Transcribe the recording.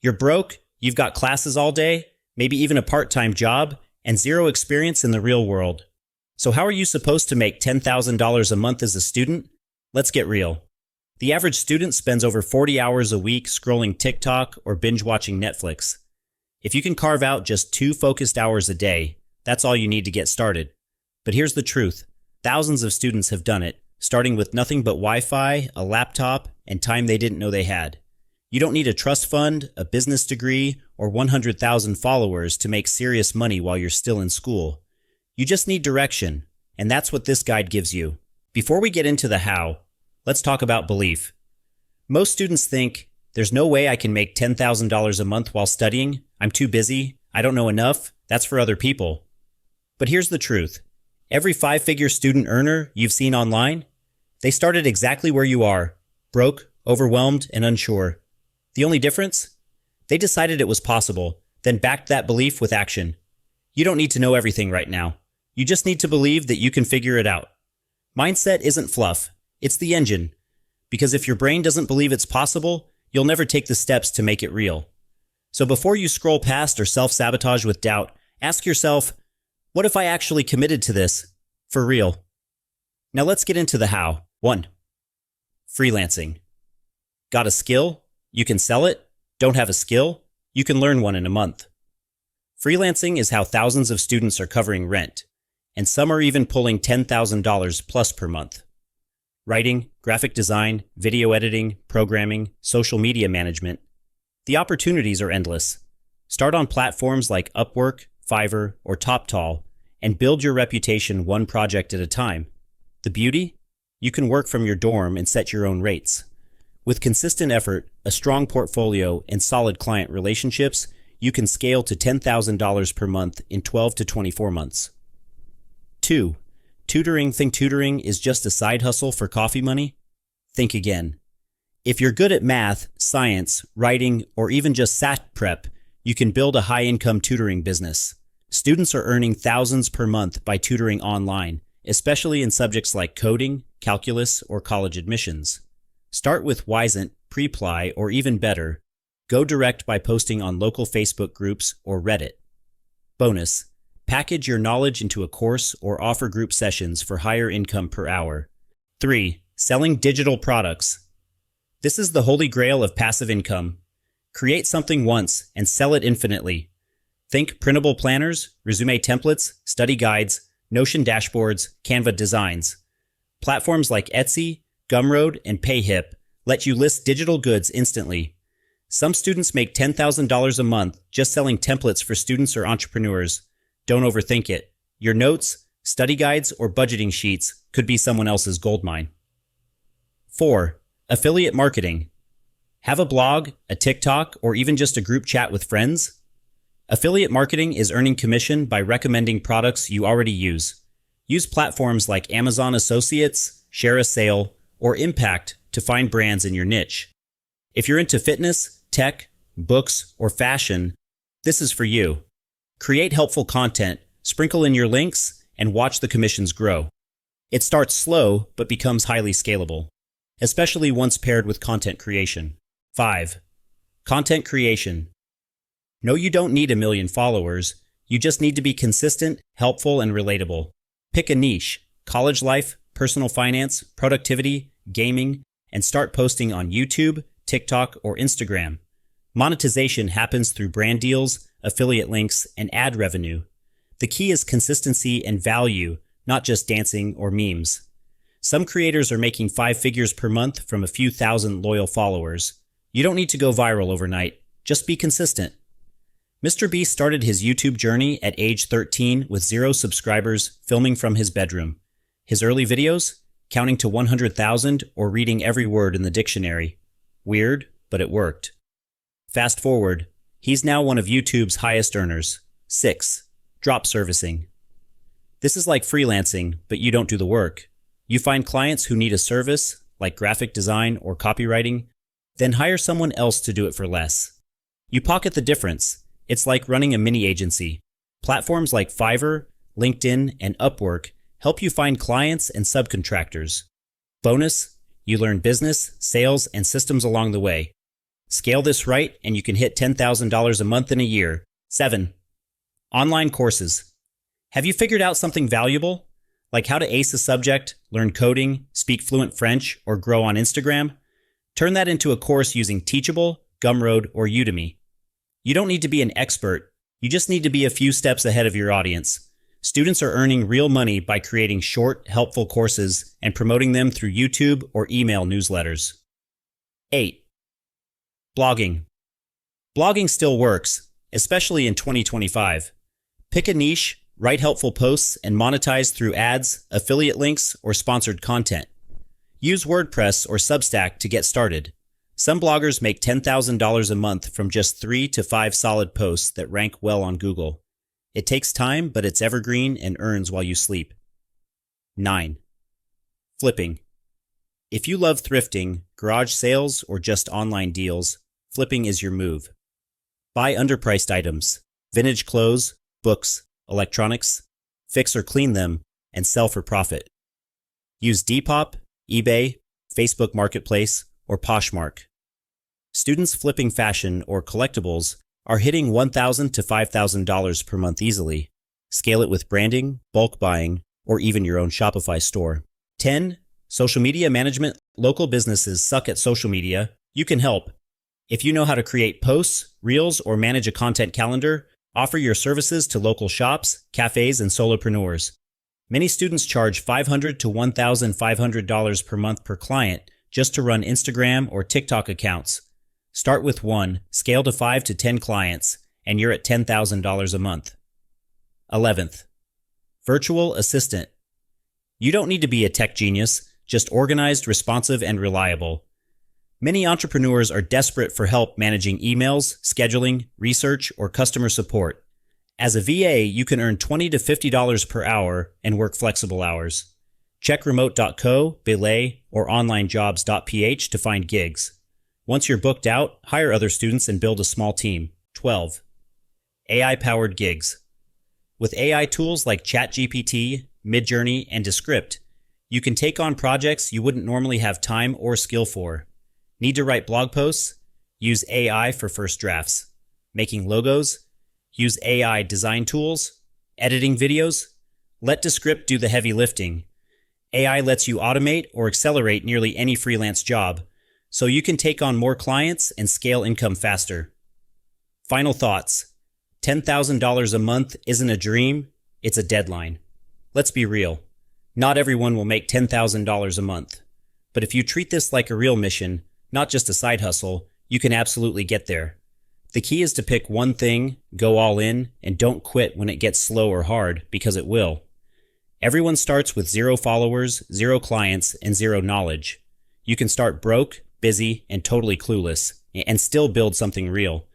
You're broke, you've got classes all day, maybe even a part-time job, and zero experience in the real world. So how are you supposed to make $10,000 a month as a student? Let's get real. The average student spends over 40 hours a week scrolling TikTok or binge-watching Netflix. If you can carve out just 2 focused hours a day, that's all you need to get started. But here's the truth. Thousands of students have done it, starting with nothing but Wi-Fi, a laptop, and time they didn't know they had. You don't need a trust fund, a business degree, or 100,000 followers to make serious money while you're still in school. You just need direction, and that's what this guide gives you. Before we get into the how, let's talk about belief. Most students think, there's no way I can make $10,000 a month while studying. I'm too busy. I don't know enough. That's for other people. But here's the truth. Every 5-figure student earner you've seen online, they started exactly where you are, broke, overwhelmed, and unsure. The only difference? They decided it was possible, then backed that belief with action. You don't need to know everything right now. You just need to believe that you can figure it out. Mindset isn't fluff. It's the engine. Because if your brain doesn't believe it's possible, you'll never take the steps to make it real. So before you scroll past or self-sabotage with doubt, ask yourself, what if I actually committed to this? For real. Now let's get into the how. 1. Freelancing. Got a skill? You can sell it? Don't have a skill? You can learn one in a month. Freelancing is how thousands of students are covering rent, and some are even pulling $10,000 plus per month. Writing, graphic design, video editing, programming, social media management. The opportunities are endless. Start on platforms like Upwork, Fiverr, or TopTal, and build your reputation one project at a time. The beauty? You can work from your dorm and set your own rates. With consistent effort, a strong portfolio, and solid client relationships, you can scale to $10,000 per month in 12 to 24 months. 2. Tutoring. Think tutoring is just a side hustle for coffee money? Think again. If you're good at math, science, writing, or even just SAT prep, you can build a high-income tutoring business. Students are earning thousands per month by tutoring online, especially in subjects like coding, calculus, or college admissions. Start with Wisent, Preply, or even better, go direct by posting on local Facebook groups or Reddit. Bonus: package your knowledge into a course or offer group sessions for higher income per hour. 3. Selling digital products. This is the holy grail of passive income. Create something once and sell it infinitely. Think printable planners, resume templates, study guides, Notion dashboards, Canva designs. Platforms like Etsy, Gumroad, and Payhip let you list digital goods instantly. Some students make $10,000 a month just selling templates for students or entrepreneurs. Don't overthink it. Your notes, study guides, or budgeting sheets could be someone else's goldmine. 4. Affiliate marketing. Have a blog, a TikTok, or even just a group chat with friends? Affiliate marketing is earning commission by recommending products you already use. Use platforms like Amazon Associates, Share a Sale, or Impact to find brands in your niche. If you're into fitness, tech, books, or fashion, this is for you. Create helpful content, sprinkle in your links, and watch the commissions grow. It starts slow but becomes highly scalable, especially once paired with content creation. 5. Content creation. No, you don't need 1 million followers. You just need to be consistent, helpful, and relatable. Pick a niche: college life, personal finance, productivity, gaming, and start posting on YouTube, TikTok, or Instagram. Monetization happens through brand deals, affiliate links, and ad revenue. The key is consistency and value, not just dancing or memes. Some creators are making 5 figures per month from a few thousand loyal followers. You don't need to go viral overnight. Just be consistent. Mr. Beast started his YouTube journey at age 13 with 0 subscribers, filming from his bedroom. His early videos? Counting to 100,000 or reading every word in the dictionary. Weird, but it worked. Fast forward, he's now one of YouTube's highest earners. 6. Drop servicing. This is like freelancing, but you don't do the work. You find clients who need a service, like graphic design or copywriting, then hire someone else to do it for less. You pocket the difference. It's like running a mini agency. Platforms like Fiverr, LinkedIn, and Upwork help you find clients and subcontractors. Bonus: you learn business, sales, and systems along the way. Scale this right and you can hit $10,000 a month in a year. 7. Online courses. Have you figured out something valuable? Like how to ace a subject, learn coding, speak fluent French, or grow on Instagram? Turn that into a course using Teachable, Gumroad, or Udemy. You don't need to be an expert. You just need to be a few steps ahead of your audience. Students are earning real money by creating short, helpful courses and promoting them through YouTube or email newsletters. 8. Blogging. Blogging still works, especially in 2025. Pick a niche, write helpful posts, and monetize through ads, affiliate links, or sponsored content. Use WordPress or Substack to get started. Some bloggers make $10,000 a month from just 3 to 5 solid posts that rank well on Google. It takes time, but it's evergreen and earns while you sleep. 9. Flipping. If you love thrifting, garage sales, or just online deals, flipping is your move. Buy underpriced items, vintage clothes, books, electronics, fix or clean them, and sell for profit. Use Depop, eBay, Facebook Marketplace, or Poshmark. Students flipping fashion or collectibles are hitting $1,000 to $5,000 per month easily. Scale it with branding, bulk buying, or even your own Shopify store. 10. Social media management. Local businesses suck at social media. You can help. If you know how to create posts, reels, or manage a content calendar, offer your services to local shops, cafes, and solopreneurs. Many students charge $500 to $1,500 per month per client just to run Instagram or TikTok accounts. Start with 1, scale to 5 to 10 clients, and you're at $10,000 a month. 11th. Virtual assistant. You don't need to be a tech genius, just organized, responsive, and reliable. Many entrepreneurs are desperate for help managing emails, scheduling, research, or customer support. As a VA, you can earn $20 to $50 per hour and work flexible hours. Check remote.co, Belay, or onlinejobs.ph to find gigs. Once you're booked out, hire other students and build a small team. 12. AI-powered gigs. With AI tools like ChatGPT, Midjourney, and Descript, you can take on projects you wouldn't normally have time or skill for. Need to write blog posts? Use AI for first drafts. Making logos? Use AI design tools. Editing videos? Let Descript do the heavy lifting. AI lets you automate or accelerate nearly any freelance job, so you can take on more clients and scale income faster. Final thoughts. $10,000 a month isn't a dream, it's a deadline. Let's be real. Not everyone will make $10,000 a month. But if you treat this like a real mission, not just a side hustle, you can absolutely get there. The key is to pick one thing, go all in, and don't quit when it gets slow or hard, because it will. Everyone starts with 0 followers, 0 clients, and 0 knowledge. You can start broke, busy, and totally clueless, and still build something real.